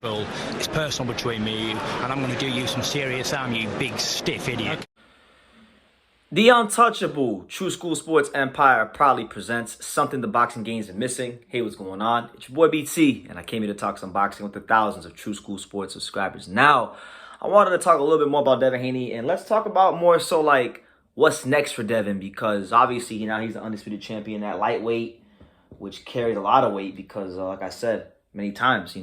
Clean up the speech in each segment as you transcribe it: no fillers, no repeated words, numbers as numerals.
It's personal between me and you, and I'm going to do you some serious harm, you big stiff idiot. The untouchable True School Sports Empire proudly presents something the boxing games are missing. Hey, what's going on? It's your boy BT, and I came here to talk some boxing with the thousands of True School Sports subscribers. Now, I wanted to talk a little bit more about Devin Haney, and let's talk about more so like what's next for Devin, because obviously now he's the undisputed champion at lightweight, which carries a lot of weight because, like I said many times,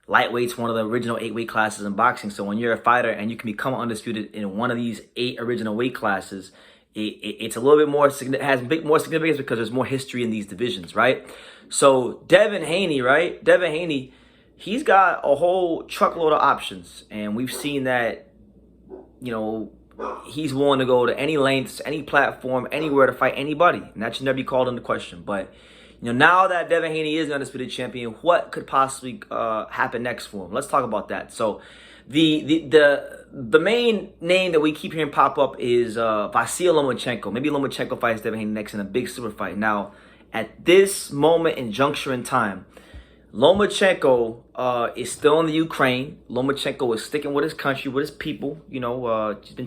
lightweight's one of the original 8 weight classes in boxing. So when you're a fighter and you can become undisputed in one of these 8 original weight classes, it's a little bit more, has more significance because there's more history in these divisions, right? So Devin Haney, right? Devin Haney, he's got a whole truckload of options. And we've seen that, he's willing to go to any lengths, any platform, anywhere to fight anybody. And that should never be called into question. But now that Devin Haney is the undisputed champion, what could possibly happen next for him? Let's talk about that. So, the main name that we keep hearing pop up is Garcia Lomachenko. Maybe Lomachenko fights Devin Haney next in a big super fight. Now, at this moment and juncture in time, Lomachenko is still in the Ukraine. Lomachenko is sticking with his country, with his people. He's been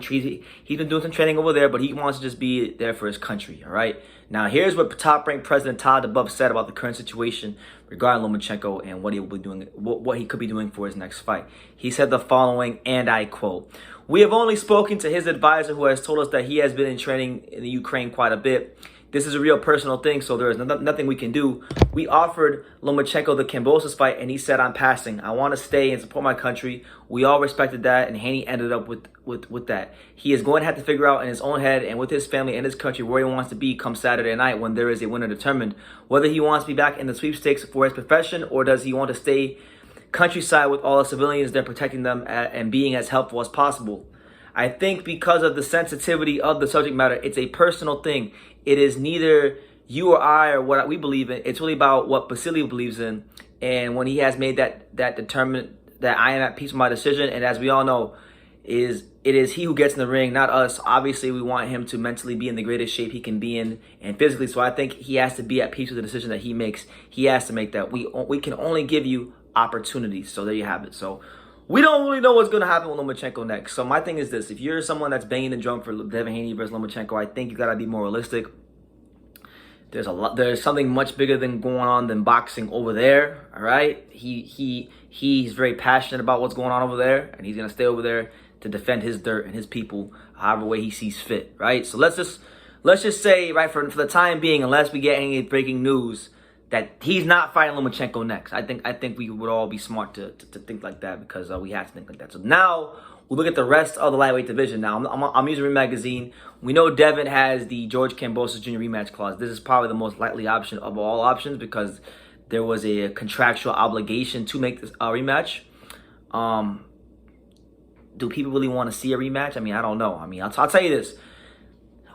doing some training over there, but he wants to just be there for his country. All right. Now, here's what top-ranked President Todd DeBuff said about the current situation regarding Lomachenko and what he will be doing, what he could be doing for his next fight. He said the following, and I quote: "We have only spoken to his advisor, who has told us that he has been in training in the Ukraine quite a bit. This is a real personal thing, so there is nothing we can do. We offered Lomachenko the Kambosos fight, and he said, I'm passing. I want to stay and support my country. We all respected that, and Haney ended up with that. He is going to have to figure out in his own head and with his family and his country where he wants to be come Saturday night when there is a winner determined. Whether he wants to be back in the sweepstakes for his profession, or does he want to stay countryside with all the civilians there protecting them and being as helpful as possible. I think because of the sensitivity of the subject matter, it's a personal thing. It is neither you or I or what we believe in. It's really about what Basilio believes in. And when he has made that determined that I am at peace with my decision, and as we all know, it is he who gets in the ring, not us. Obviously, we want him to mentally be in the greatest shape he can be in, and physically. So I think he has to be at peace with the decision that he makes. He has to make that. We can only give you opportunities. So there you have it. So we don't really know what's going to happen with Lomachenko next. So my thing is this. If you're someone that's banging the drum for Devin Haney versus Lomachenko, I think you got to be more realistic. There's something much bigger than going on than boxing over there, all right? He's very passionate about what's going on over there, and he's going to stay over there to defend his dirt and his people however way he sees fit, right? So let's just say, right, for the time being, unless we get any breaking news, that he's not fighting Lomachenko next. I think we would all be smart to think like that, because we have to think like that. So now we'll look at the rest of the lightweight division. Now I'm using Ring Magazine. We know Devin has the George Kambosos Jr. rematch clause. This is probably the most likely option of all options because there was a contractual obligation to make this rematch. Do people really want to see a rematch? I mean, I don't know. I mean, I'll tell you this.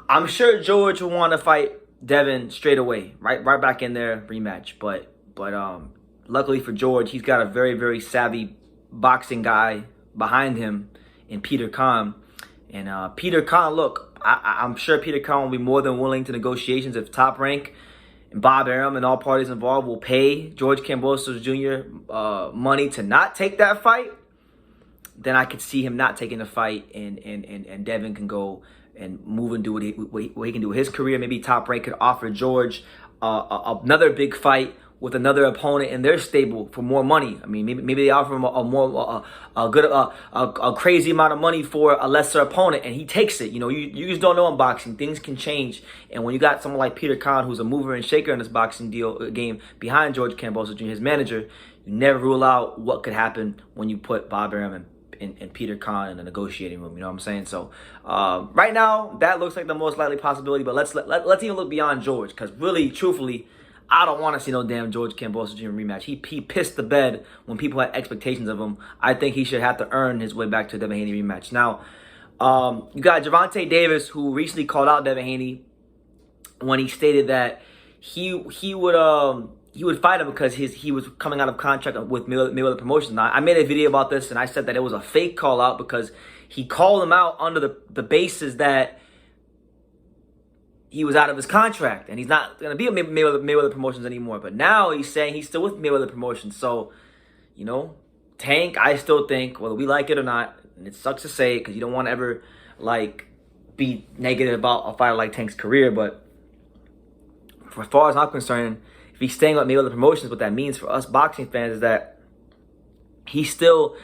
I'm sure George will want to fight Devin straight away, right back in there, rematch. But luckily for George, he's got a very, very savvy boxing guy behind him in Peter Khan. And Peter Khan, look, I'm sure Peter Khan will be more than willing to negotiations if Top Rank and Bob Arum and all parties involved will pay George Kambosos Jr. Money to not take that fight. Then I could see him not taking the fight, and Devin can go and move and do what he can do with his career. Maybe Top Rank could offer George another big fight with another opponent in their stable for more money. I mean, maybe they offer him a crazy amount of money for a lesser opponent, and he takes it. You just don't know in boxing. Things can change, and when you got someone like Peter Khan, who's a mover and shaker in this boxing game behind George Kambosos Jr., his manager, you never rule out what could happen when you put Bob Arum and Peter Khan in the negotiating room. You know what I'm saying? So right now, that looks like the most likely possibility. But let's even look beyond George, because really, truthfully, I don't want to see no damn George Kambosos Jr. rematch. He pissed the bed when people had expectations of him. I think he should have to earn his way back to a Devin Haney rematch. Now, you got Gervonta Davis, who recently called out Devin Haney when he stated that he would fight him because he was coming out of contract with Mayweather Promotions. Now, I made a video about this, and I said that it was a fake call out because he called him out under the basis that he was out of his contract and he's not going to be at Mayweather Promotions anymore. But now he's saying he's still with Mayweather Promotions. So, Tank, I still think, whether we like it or not, and it sucks to say because you don't want to ever, like, be negative about a fighter like Tank's career, but for as far as I'm concerned, if he's staying with maybe other promotions, what that means for us boxing fans is that he's still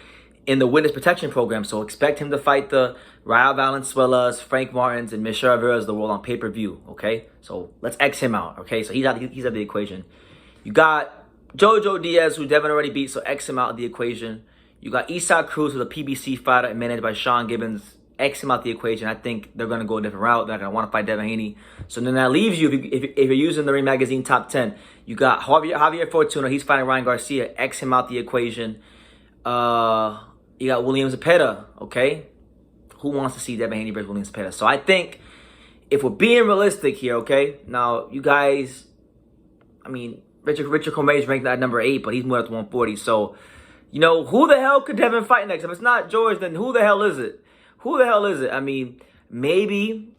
in the witness protection program. So expect him to fight the Raul Valenzuelas, Frank Martins, and Michelle Rivera's of the world on pay-per-view, okay? So let's X him out, okay? So he's out of the equation. You got Jojo Diaz, who Devin already beat, so X him out of the equation. You got Isaac Cruz, who's a PBC fighter and managed by Sean Gibbons. X him out the equation. I think they're going to go a different route. They're going to want to fight Devin Haney. So then that leaves you, if you're using the Ring Magazine top 10, you got Javier Fortuna. He's fighting Ryan Garcia. X him out the equation. You got William Zepeda, okay? Who wants to see Devin Haney versus William Zepeda? So I think if we're being realistic here, okay? Now, you guys, I mean, Richard Comey is ranked at number 8, but he's moved up to 140. So, you know, who the hell could Devin fight next? If it's not George, then who the hell is it? Who the hell is it? I mean, maybe.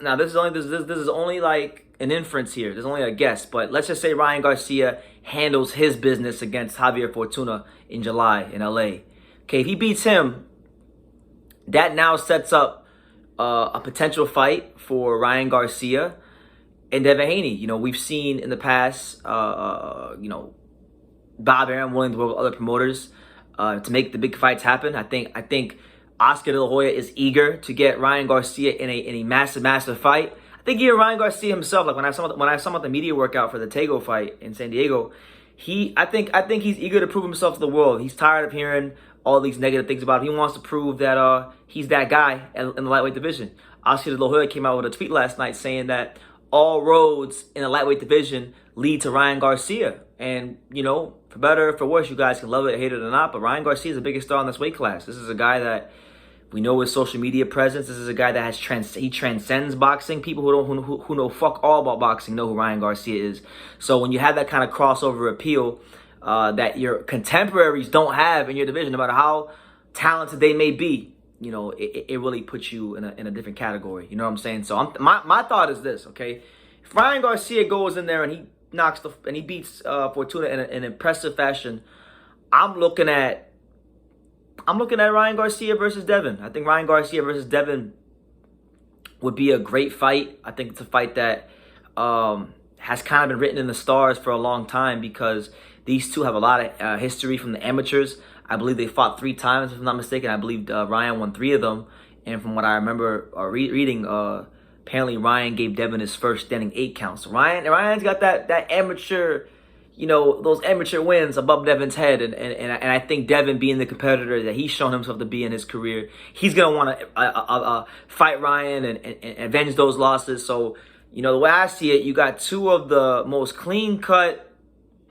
Now, this is only like an inference here. There's only a guess. But let's just say Ryan Garcia handles his business against Javier Fortuna in July in LA. Okay, if he beats him, that now sets up a potential fight for Ryan Garcia and Devin Haney. You know, we've seen in the past, you know, Bob Arum willing to work with other promoters to make the big fights happen. I think Oscar De La Hoya is eager to get Ryan Garcia in a massive fight. I think even Ryan Garcia himself, like when I saw the media workout for the Tego fight in San Diego, I think he's eager to prove himself to the world. He's tired of hearing all these negative things about him. He wants to prove that he's that guy in the lightweight division. Oscar De La Hoya came out with a tweet last night saying that all roads in the lightweight division lead to Ryan Garcia. And, you know, for better or for worse, you guys can love it, hate it or not, but Ryan Garcia is the biggest star in this weight class. This is a guy that we know his social media presence. This is a guy that he transcends boxing. People who know fuck all about boxing know who Ryan Garcia is. So when you have that kind of crossover appeal that your contemporaries don't have in your division, no matter how talented they may be, you know, it really puts you in a different category. You know what I'm saying? So my thought is this, okay? If Ryan Garcia goes in there and he beats Fortuna in an impressive fashion, I'm looking at Ryan Garcia versus Devin. I think Ryan Garcia versus Devin would be a great fight. I think it's a fight that has kind of been written in the stars for a long time because these two have a lot of history from the amateurs. I believe they fought 3 times, if I'm not mistaken. I believe Ryan won 3 of them. And from what I remember reading, apparently Ryan gave Devin his first standing 8 count. So Ryan's got that amateur, you know, those amateur wins above Devin's head. And I think Devin, being the competitor that he's shown himself to be in his career, he's going to want to fight Ryan and avenge those losses. So, you know, the way I see it, you got 2 of the most clean-cut,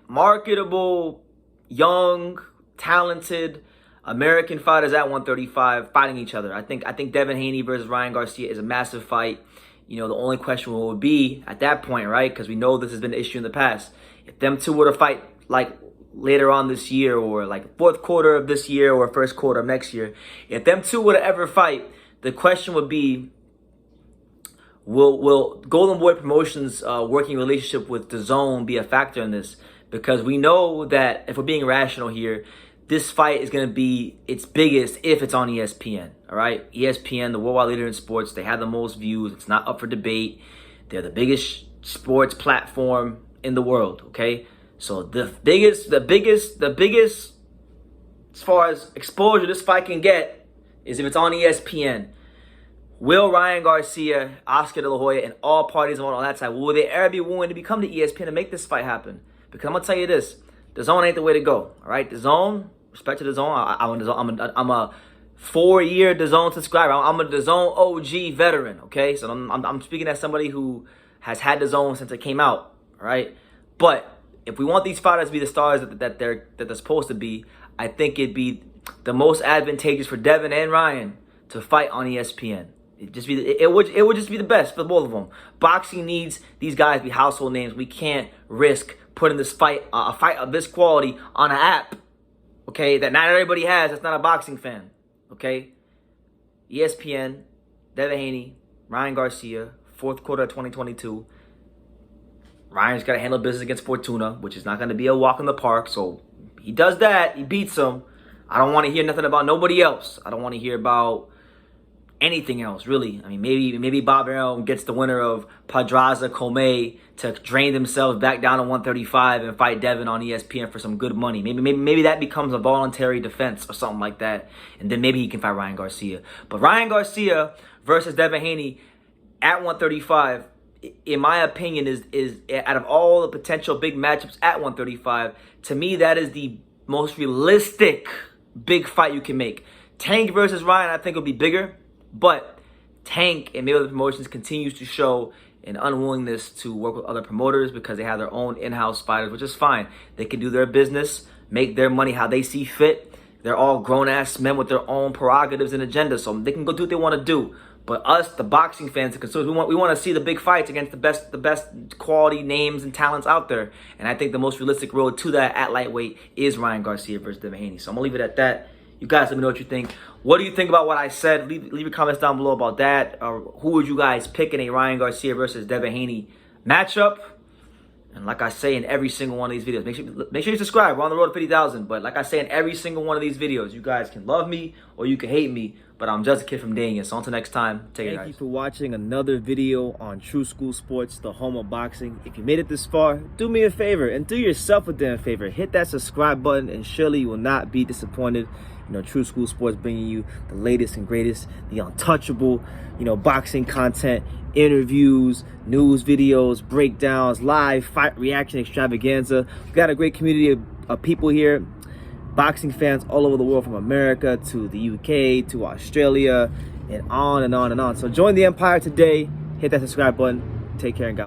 marketable, young, talented American fighters at 135 fighting each other. I think Devin Haney versus Ryan Garcia is a massive fight. You know, the only question would be at that point, right? Because we know this has been an issue in the past. If them two were to fight like later on this year or like 4th quarter of this year or 1st quarter of next year, if them two were to ever fight, the question would be, will Golden Boy Promotions' working relationship with DAZN be a factor in this? Because we know that, if we're being rational here, this fight is going to be its biggest if it's on ESPN, all right? ESPN, the worldwide leader in sports, they have the most views. It's not up for debate. They're the biggest sports platform in the world, okay? So the biggest, as far as exposure this fight can get is if it's on ESPN. Will Ryan Garcia, Oscar De La Hoya, and all parties on that side, will they ever be willing to become to ESPN to make this fight happen? Because I'm going to tell you this, DAZN ain't the way to go, all right? DAZN, respect to DAZN, I'm a 4-year DAZN subscriber. I'm a DAZN OG veteran, okay? So I'm speaking as somebody who has had DAZN since it came out, all right? But if we want these fighters to be the stars that they're supposed to be, I think it'd be the most advantageous for Devin and Ryan to fight on ESPN. It would just be the best for both of them. Boxing needs these guys to be household names. We can't risk putting this fight, a fight of this quality, on an app, okay, that not everybody has. That's not a boxing fan, okay? ESPN, Devin Haney, Ryan Garcia, 4th quarter of 2022. Ryan's got to handle business against Fortuna, which is not going to be a walk in the park. So he does that. He beats him. I don't want to hear nothing about nobody else. I don't want to hear about anything else, really. I mean, maybe Bob Arum gets the winner of Pedraza Comey to drain themselves back down to 135 and fight Devin on ESPN for some good money. Maybe that becomes a voluntary defense or something like that, and then maybe he can fight Ryan Garcia. But Ryan Garcia versus Devin Haney at 135, in my opinion, is out of all the potential big matchups at 135, to me that is the most realistic big fight you can make. Tank versus Ryan, I think, will be bigger. But Tank and Mayweather Promotions continues to show an unwillingness to work with other promoters because they have their own in-house fighters, which is fine. They can do their business, make their money how they see fit. They're all grown-ass men with their own prerogatives and agendas, so they can go do what they want to do. But us, the boxing fans, the consumers, we want to see the big fights against the best quality names and talents out there. And I think the most realistic road to that at lightweight is Ryan Garcia versus Devin Haney. So I'm going to leave it at that. You guys let me know what you think. What do you think about what I said? Leave your comments down below about that. Or who would you guys pick in a Ryan Garcia versus Devin Haney matchup? And like I say in every single one of these videos, make sure you subscribe. We're on the road to 50,000. But like I say in every single one of these videos, you guys can love me or you can hate me. But I'm just a kid from Dania. So until next time, take care, guys. Thank you for watching another video on True School Sports, the home of boxing. If you made it this far, do me a favor and do yourself a damn favor. Hit that subscribe button and surely you will not be disappointed. You know, True School Sports bringing you the latest and greatest, the untouchable, boxing content, interviews, news videos, breakdowns, live fight reaction extravaganza. We've got a great community of people here, boxing fans all over the world, from America to the UK to Australia and on and on and on. So join the empire today. Hit that subscribe button. Take care and God.